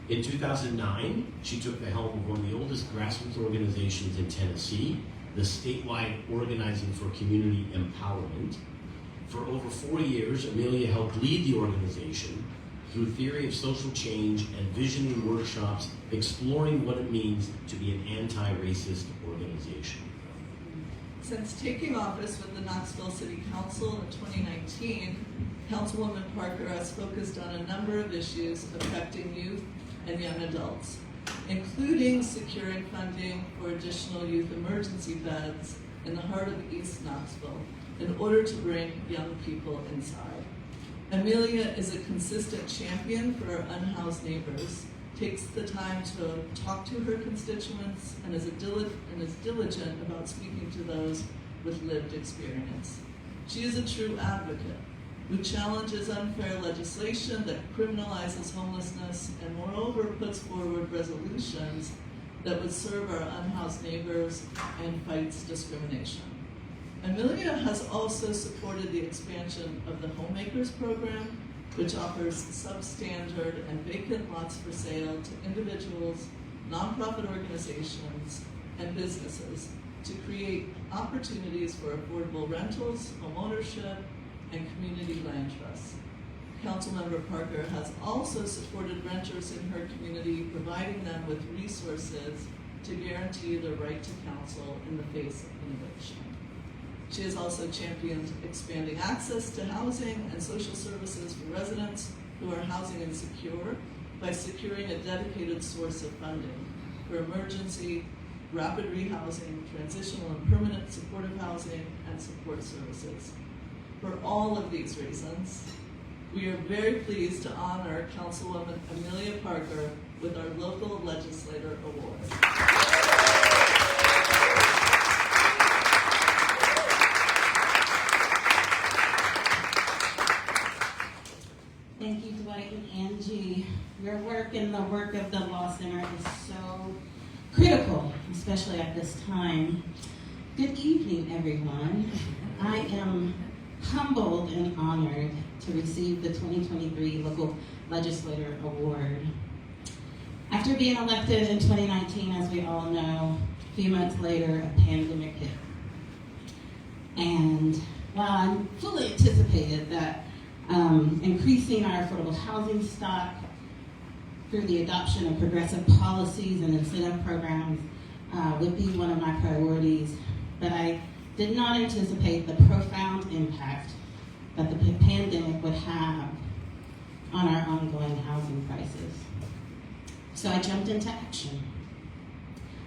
In 2009, she took the helm of one of the oldest grassroots organizations in Tennessee, the statewide Organizing for Community Empowerment. For over 4 years, Amelia helped lead the organization through theory of social change and visioning workshops exploring what it means to be an anti-racist organization. Since taking office with the Knoxville City Council in 2019, Councilwoman Parker has focused on a number of issues affecting youth and young adults, including securing funding for additional youth emergency beds in the heart of East Knoxville in order to bring young people inside. Amelia is a consistent champion for our unhoused neighbors, takes the time to talk to her constituents, and is diligent about speaking to those with lived experience. She is a true advocate who challenges unfair legislation that criminalizes homelessness and moreover puts forward resolutions that would serve our unhoused neighbors and fights discrimination. Amelia has also supported the expansion of the Homemakers program, which offers substandard and vacant lots for sale to individuals, nonprofit organizations, and businesses to create opportunities for affordable rentals, homeownership, and community land trusts. Councilmember Parker has also supported renters in her community, providing them with resources to guarantee their right to counsel in the face of an eviction. She has also championed expanding access to housing and social services for residents who are housing insecure by securing a dedicated source of funding for emergency, rapid rehousing, transitional and permanent supportive housing, and support services. For all of these reasons, we are very pleased to honor Councilwoman Amelia Parker with our Local Legislator Award. Thank you, Dwight and Angie. Your work and the work of the Law Center is so critical, especially at this time. Good evening, everyone. I am humbled and honored to receive the 2023 Local Legislator Award. After being elected in 2019, as we all know, a few months later, a pandemic hit. And while I fully anticipated that increasing our affordable housing stock through the adoption of progressive policies and incentive programs would be one of my priorities, but I did not anticipate the profound impact that the pandemic would have on our ongoing housing crisis. So I jumped into action.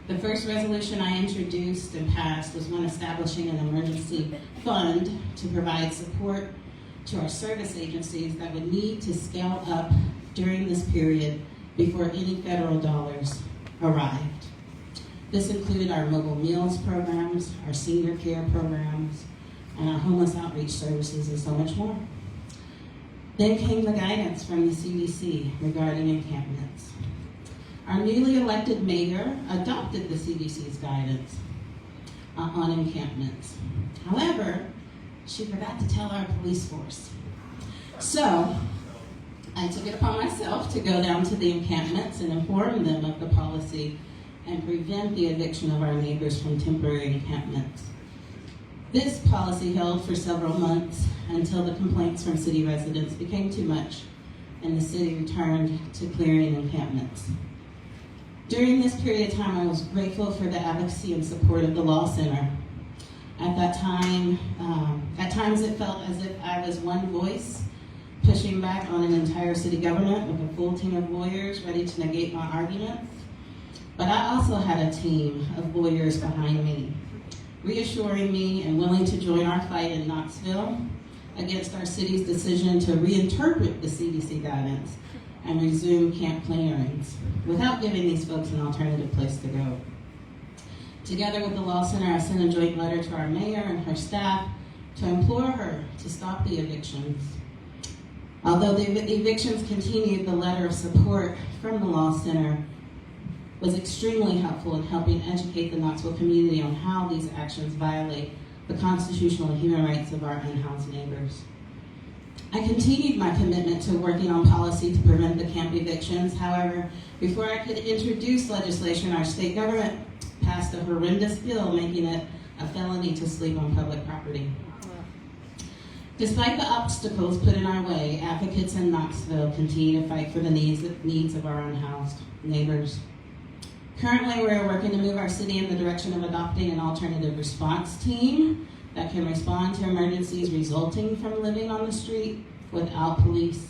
The first resolution I introduced and passed was one establishing an emergency fund to provide support to our service agencies that would need to scale up during this period before any federal dollars arrived. This included our mobile meals programs, our senior care programs, and our homeless outreach services, and so much more. Then came the guidance from the CDC regarding encampments. Our newly elected mayor adopted the CDC's guidance on encampments. However, she forgot to tell our police force. So, I took it upon myself to go down to the encampments and inform them of the policy and prevent the eviction of our neighbors from temporary encampments. This policy held for several months until the complaints from city residents became too much and the city returned to clearing encampments. During this period of time, I was grateful for the advocacy and support of the Law Center. At that time, at times it felt as if I was one voice pushing back on an entire city government with a full team of lawyers ready to negate my arguments. But I also had a team of lawyers behind me, reassuring me and willing to join our fight in Knoxville against our city's decision to reinterpret the CDC guidance and resume camp clearings without giving these folks an alternative place to go. Together with the Law Center, I sent a joint letter to our mayor and her staff to implore her to stop the evictions. Although the evictions continued, the letter of support from the Law Center was extremely helpful in helping educate the Knoxville community on how these actions violate the constitutional and human rights of our unhoused neighbors. I continued my commitment to working on policy to prevent the camp evictions. However, before I could introduce legislation, our state government passed a horrendous bill making it a felony to sleep on public property. Despite the obstacles put in our way, advocates in Knoxville continue to fight for the needs of our unhoused neighbors. Currently, we're working to move our city in the direction of adopting an alternative response team that can respond to emergencies resulting from living on the street without police.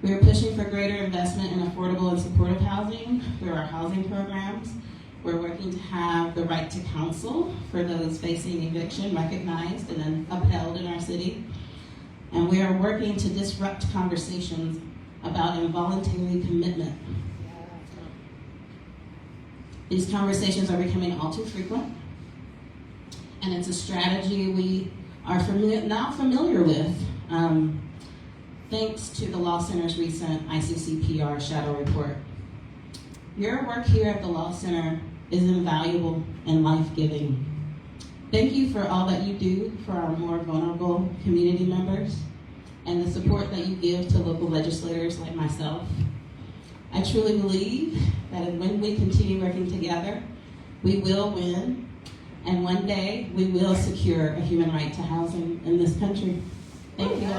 We are pushing for greater investment in affordable and supportive housing through our housing programs. We're working to have the right to counsel for those facing eviction recognized and then upheld in our city. And we are working to disrupt conversations about involuntary commitment. These conversations are becoming all too frequent, and it's a strategy we are now familiar with Thanks to the Law Center's recent ICCPR Shadow Report. Your work here at the Law Center is invaluable and life-giving. Thank you for all that you do for our more vulnerable community members and the support that you give to local legislators like myself. I truly believe that when we continue working together, we will win, and one day we will secure a human right to housing in this country. Thank you all.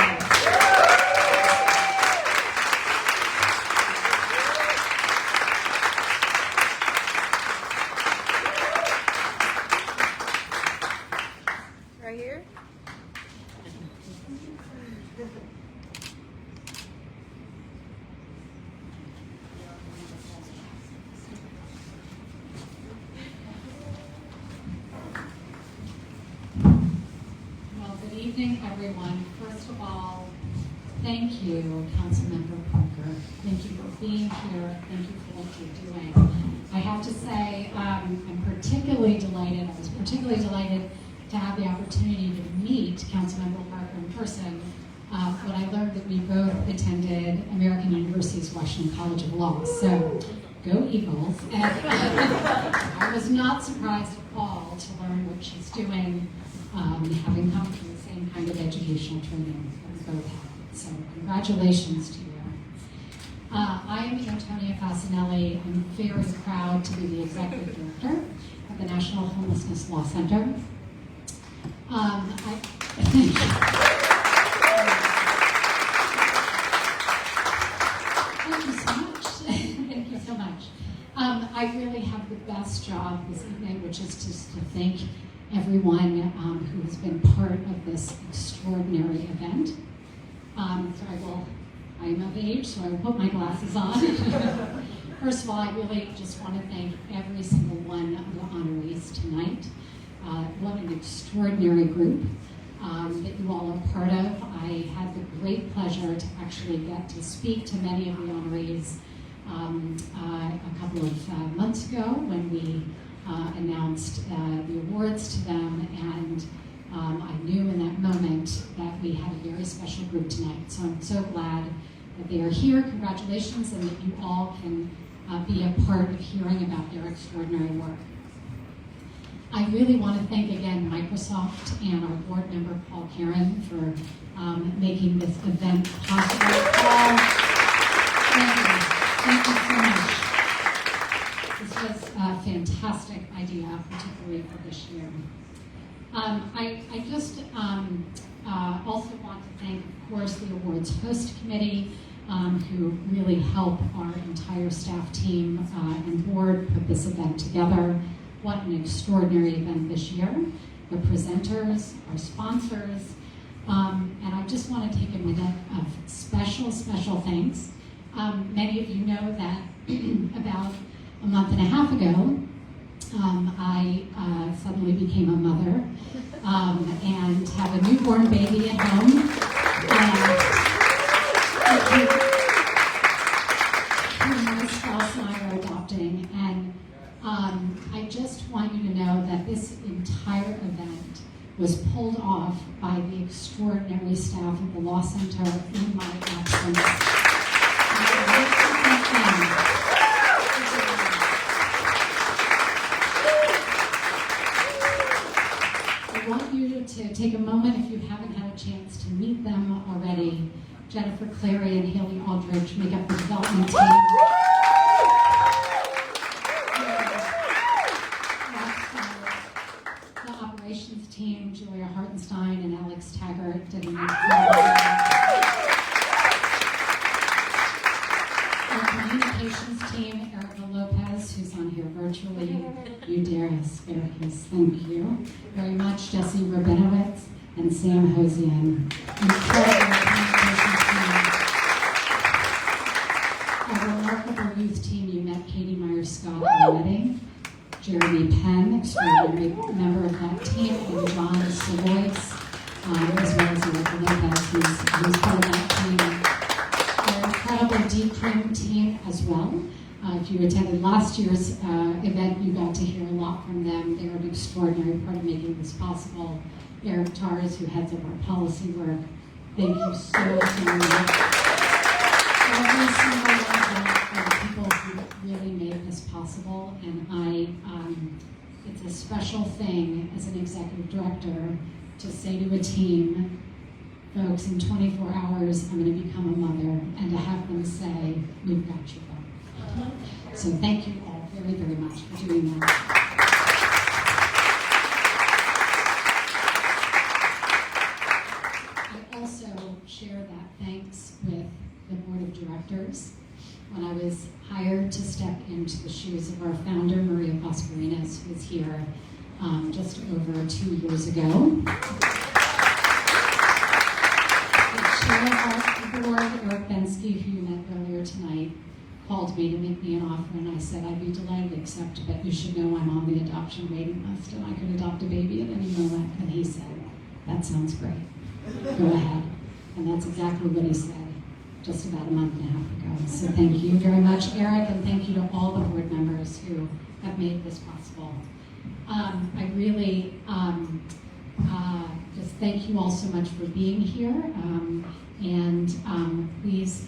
Right here. Well, good evening, everyone. First of all, thank you, Councilmember Parker. Thank you for being here. Thank you for what you're doing. I have to say, I'm particularly delighted. I was particularly delighted to have the opportunity to meet Councilmember Parker in person when I learned that we both attended American University's Washington College of Law. So, go Eagles. And I was not surprised at all to learn what she's doing, having come through the same kind of educational training that we both have. So, congratulations to you. I am Antonia Fasinelli. I'm very proud to be the Executive Director of the National Homelessness Law Center. Thank you so much. Thank you so much. I really have the best job this evening, which is just to thank everyone who has been part of this extraordinary event. I am of age, so I will put my glasses on. First of all, I really just want to thank every single one of the honorees tonight. What an extraordinary group that you all are part of. I had the great pleasure to actually get to speak to many of the honorees a couple of months ago when we announced the awards to them, and I knew in that moment that we had a very special group tonight. So I'm so glad that they are here. Congratulations, and that you all can be a part of hearing about their extraordinary work. I really want to thank again Microsoft and our board member Paul Karen for making this event possible. Paul, thank you so much. This was a fantastic idea, particularly for this year. I just also want to thank, of course, the awards host committee, who really help our entire staff team and board put this event together. What an extraordinary event this year. The presenters, our sponsors, and I just want to take a minute of special thanks. Many of you know that about a month and a half ago, I suddenly became a mother and have a newborn baby at home. My spouse and I are adopting, and I just want you to know that this entire event was pulled off by the extraordinary staff of the Law Center in my absence. I want you to take a moment, if you haven't had a chance to meet them already. Jennifer Clary and Haley Aldridge make up the development team. The operations team, Julia Hartenstein and Alex Taggart, did an incredible job. Our communications team, Erica Lopez, who's on here virtually, Udaris, thank you very much, Jesse Rabinowitz and Sam Hosian. Incredible communications team. Our remarkable youth team, you met Katie Myers-Scott already. Jeremy Penn, extraordinary member of that team, and John Savoyce, as well as Erica Lopez, who's part of that team. Our incredible D-Cream team as well. If you attended last year's event, you got to hear a lot from them. They're an extraordinary part of making this possible. Eric Tars, who heads up our policy work, Thank you so much. Every single one of them are the people who really made this possible, and it's a special thing as an executive director to say to a team, folks, in 24 hours, I'm going to become a mother, and to have them say, we've got you back. So thank you all very, very much for doing that. I also share that thanks with the board of directors. When I was hired to step into the shoes of our founder, Maria Prosperinas, who was here just over 2 years ago. The chair of the board, Eric Bensky, who you met earlier tonight, called me to make me an offer, and I said, I'd be delighted to accept, but you should know I'm on the adoption waiting list, and I could adopt a baby at any moment. And he said, that sounds great. Go ahead. And that's exactly what he said just about a month and a half ago. So thank you very much, Eric, and thank you to all the board members who have made this possible. I really just thank you all so much for being here, and please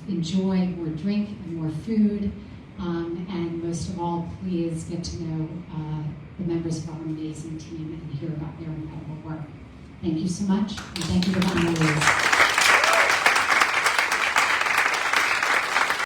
enjoy more drink and more food, and most of all, please get to know the members of our amazing team and hear about their incredible work. Thank you so much, and thank you to the honorees.